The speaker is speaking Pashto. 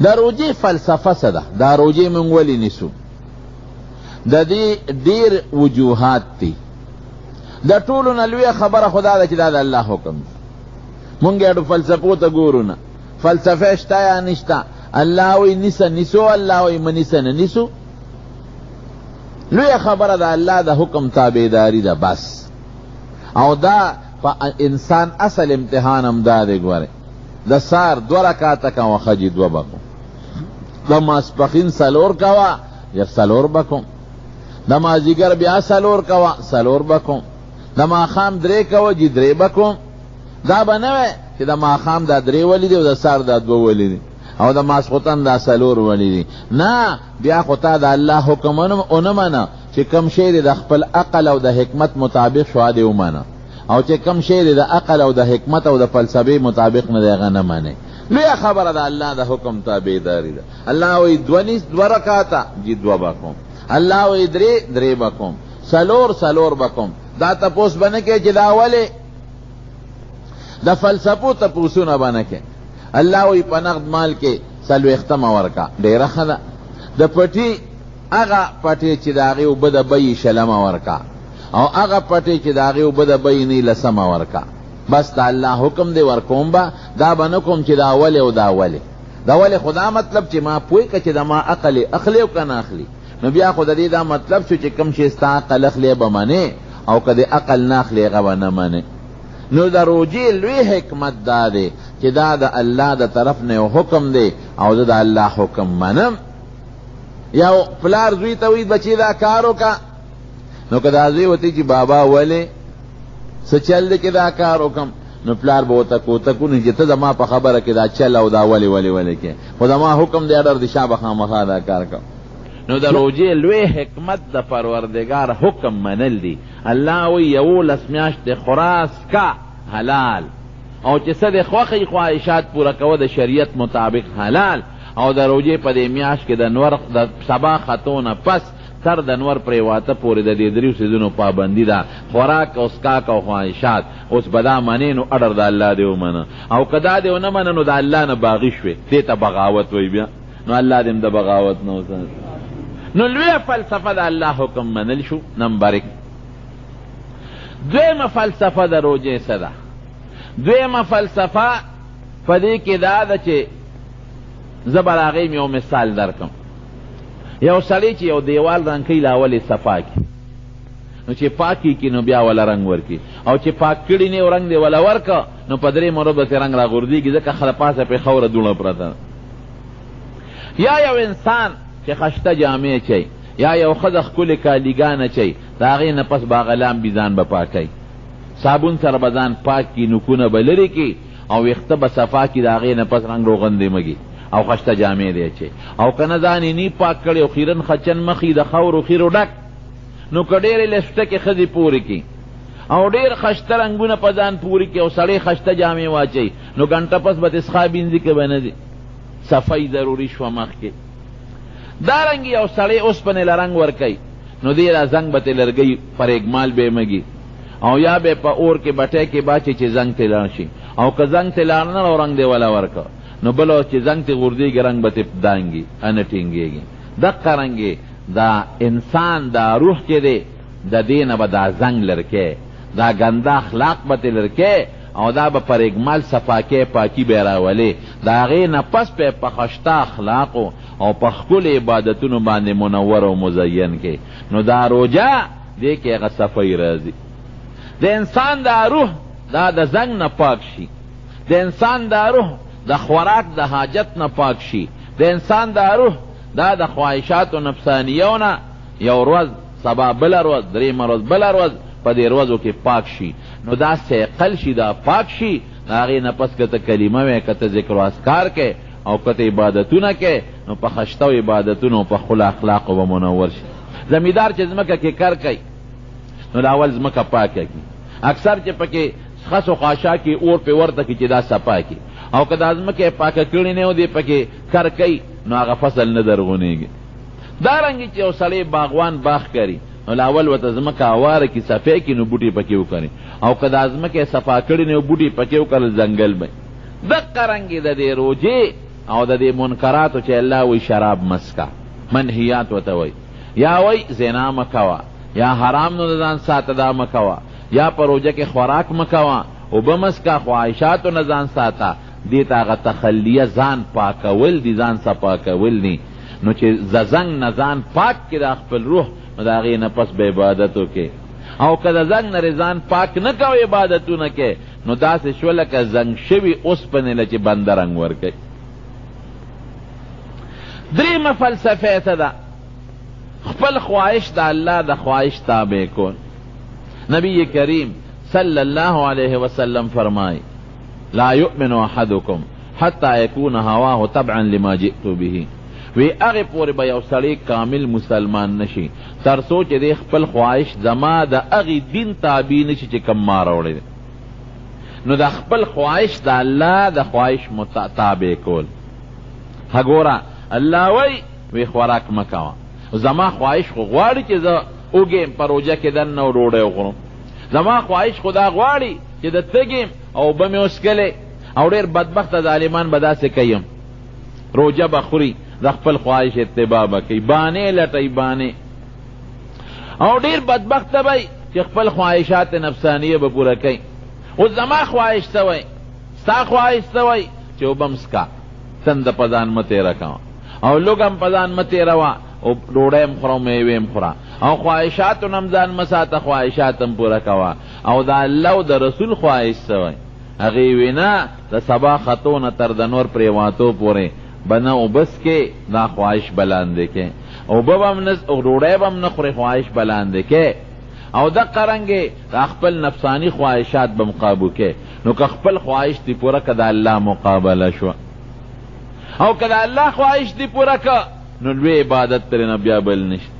دا روجې فلسفه څه ده؟ دا روجې موږ ولې نیسو؟ د دې ډېر وجوهات دي. د ټولو نه لویه خبره خدا ده چې دا د الله حکم دی. مونږ یې فلسفو ته ګورو نه، فلسفه شته یا نشته. الله وی نیسه نیسو، الله وی منیسه نه نیسو. لویه خبره د الله د حکم تابعداري ده بس. او دا په انسان اصل امتحان هم دا دی. ګوره د سار 2 رکعاته کوه خجی 2 بکو، د ماسپښین 4 کوه یا 4 بکو، د مازدیګر بیا 4 کوه 4 بکو، د ماښام 3 کوه جی 3 بکو. دا به نه وی چې د ماښام دا 3 ولی دی او د سار دا 2 ولی دی او د ماسخوتن دا 4 ولی دی. نه، بیا خو تا د الله حکم ونه منه چې کم شی دی د خپل عقل او د حکمت مطابق شو دی ومنه، او چې کم شی دی د عقل او د حکمت او د فلسفې مطابق نه دی هغه نه منه. لویه خبره د الله د حکم تابعداري ده. الله وی 2 رکعاته جی 2 بکوم، الله وی 3 بکوم، 4 بکوم. دا تپوس بنه کې چې دا ولې د فلسفو تپوسونه بنه کې. الله وی په نقد مال کې 40 ورکا ډیره ښه ده. د پټي هغه پټي چې د هغې اوبه د بیې 60 ورکا، او هغه پټي چې د هغې اوبه د بیې نه 10 ورکا. بس د الله حکم دی ورکوم به. دا به نه کوم چې دا ولې او دا ولې. دا ولې خدا مطلب چې ما پوی که چې د ما عقل اخلي او که نه اخلي، نو بیا خو د دې دا مطلب شو چې کم شی ستا عقل اخلي به منې، او که د عقل نه اخلي هغه به نه منې. نو د روجې لوی حکمت دا دی چې دا د الله د طرف نه یو حکم دی او زه د الله حکم منم. یو پلار زوی ته وی بچی دا کار وکړه، نو که دا زوی وتی چې بابا ولې څه چل دی چې دا کار وکړم، نو پلار به ورته کوتکونی چې ته زما په خبره کې دا چل او دا ولې کې، خو زما حکم دی اډر د شا به خامخا دا کار کوم. نو د روجې لوی حکمت د پروردگار حکم منل دی. الله وی 11 میاشتې خراس کا حلال، او چې څه د خوښۍ خواهشات پوره کوه د شریعت مطابق حلال. او د روجې په دې میاشت کې د سبا خطونه پس تر د نور پریواته پورې د دې 3 سیزونو پابندي ده، خوراک او سکاک او خواهشات. اوس به دا منې نو اډر د الله دی ومنه، او که دا دی ونه منه نو د الله نه باغي شوې، دې ته بغاوت وی. بیا نو الله دې د بغاوت نه وساتي. نو لویه فلسفه د الله حکم منل شو. نمبر 1. دویمه فلسفه د روجې څه ده؟ دویمه فلسفه په دې کې دا ده چې زه به د هغې یو مثال درکم. یو سړی چې یو دیوال رنګ کوي لاولې صفا کړي، نو چې پاک کړي نو بیا وله رنګ ورکړي، او چې پاک کړي نه رنګ دی وله ورکړه نو په 3 مرو بسې رنګ راغورځېږي، ځکه خله پاسه پې خوره دوړه پرته. یا یو انسان چې خشته جامې چي، یا یو ښځه ښکلې کالیګانه چي، د هغې نه پس به هغه لامبي ځان به پاکوي، صابون سره به ځان پاک کړي، نوکونه به لرې کړي، او ویښته به صفا کړي، د هغې نه پس رنګ روغندې مږي او خشته جامې دی چي. او که نه ځان یې نی پاک کړی او خیرن خچن مخې د خورو خیرو ډک، نو که ډېرې لسټکې ښځې پورې کړي او ډېر خشته رنګونه په ځان پورې کړي او سړی خشته جامې واچوي، نو ګنټه پس به تسخا بینځي که به نه دي، صفایي ضروري شوه مخکې. دارنګې یو سړی اوسپنې له رنګ ورکوي، نو دې را زنګ به ترې لرګی پر اګمال به یې مږي، او یا به په اور کې بټۍ کې باچي چې زنګ ته لاړ شي، او که زنګ ته لاړ نه او رنګ دې وله ورکړه، نو بلو چې زنګ ته غورځېږي رنګ به ترې دانګي انه ټینګېږي. دقه رنګې دا انسان دا روح چې دی د دې نه به دا زنګ لرکې، دا ګنده اخلاق به ترې لرکې، او دا به پر اګمال صفاکې پاکي به یې راولې، د هغې نه پس به په خشته اخلاقو او په ښکلو عبادتونو باندې منور او مزین کې. نو دا روجه دې کې هغه صفایي راځي. د انسان دا روح دا د زنګ نه پاک شي، د انسان دا روح د خوراک د حاجت نه پاک شي، د انسان دا روح دا د خواهشاتو نفسانیو نه یو ورځ سبا بله ورځ 3 ورځ بله ورځ په دې ورځو کې پاک شي. نو دا سیقل شي، دا پاک شي، د هغې نه پس که ته کلمه وی، که ته ذکر و اذکار کې، او که ته عبادتونه کې، نو په خشته و عبادتونو په خپلو اخلاقو به منور شي. زمیندار چې ځمکه کې کار کوي، نو د اول ځمکه پاکه کړي، اکثر چې پکې خس و خاشا کې اور پې ورته کړي چې دا صفا کړي، او که دا ځمکه پاکه کړې نه و دې پکې کار کوي، نو هغه فصل نه درغونېږي. دارنګې چې یو سړی باغوان باغ کوي، نو لاول ورته ځمکه هواره کړي، صفا کړي، نو بوټي پکې وکړي، او که دا ځمکه صفا کړې نه و بوټي پکې وکړل ځنګل به. دقه رنګې د دې روجې او د دې منکراتو چې الله وی شراب مسکا منهیات ورته وی، یا وی زنا مکوا، یا حرام نو ځان ساته دا مکوا، یا په روژه کې خوراک مکوا، اوبه مسکا، خواهشاتو نه ځان ساته. دې ته هغه تخلیه ځان پاکول دي، ځان صفاکول دي. نو چې زنګ نه ځان پاک کړي د خپل روح، نو د هغې نه پس به عبادت وکړي. او که د زنګ نه ځان پاک نه کوي عبادتونه کې، نو داسې شوه لکه زنګ شوي اوسپنې له چې بنده رنګ ورکوي. دریمه فلسفه ته ده خپل خواهش د الله د خواهش تابع کول. نبی کریم صلی الله علیه وسلم فرمای لا یؤمن احدکم حتی یکون هواه تبعا لما جئت به. وی هغې پورې به یو سړی کامل مسلمان نشي تر څو چې د خپل خواهش زما د هغې دین تابع نشي چې کوم ما راوړی دی. نو د خپل خواهش د الله د خواهش تابع کول. هګوره الله وی خوراک مکوه، زما خواهش خو غواړي چې زه وږیم په روژه کې دننه او ډوډۍ وخورم. زما خواهش خو دا غواړي چې د تږیم او اوبه مې وڅښلې. او ډېر بدبخته ظالمان به داسې کوي، روژه به خوري، د خپل خواهش اتباع به کوي، بانې لټوي بانې. او ډېر بدبخته به چې خپل خواهشات نفسانیه به پوره کوي. اوس زما خواهش څه وی، ستا خواهش څه وی چې اوبه مسکه، تنده په ځان مه تېره کوه، او لږ هم په ځان مه تېروه، او ډوډۍ هم خوره، میوې هم خوره، او خواهشاتو نه هم ځان مه ساته، خواهشات هم پوره کوه. او د الله او د رسول خواهش څه وی، هغې وی نه د سبا خطو نه تر د نور پرېواتو پورې به نه اوبس کې، دا خواهش به لاندې کې، اوبه به هم نه، ډوډۍ به هم نه خورې، خواهش به لاندې کې. او دقه رنګې د خپل نفسانی خواهشات به مقابو کې. نو که خپل خواهش دی پوره که د الله مقابله شوه، او که د الله خواهش دی پوره که، نو لوی عبادت ترې نه بیا بل نشته.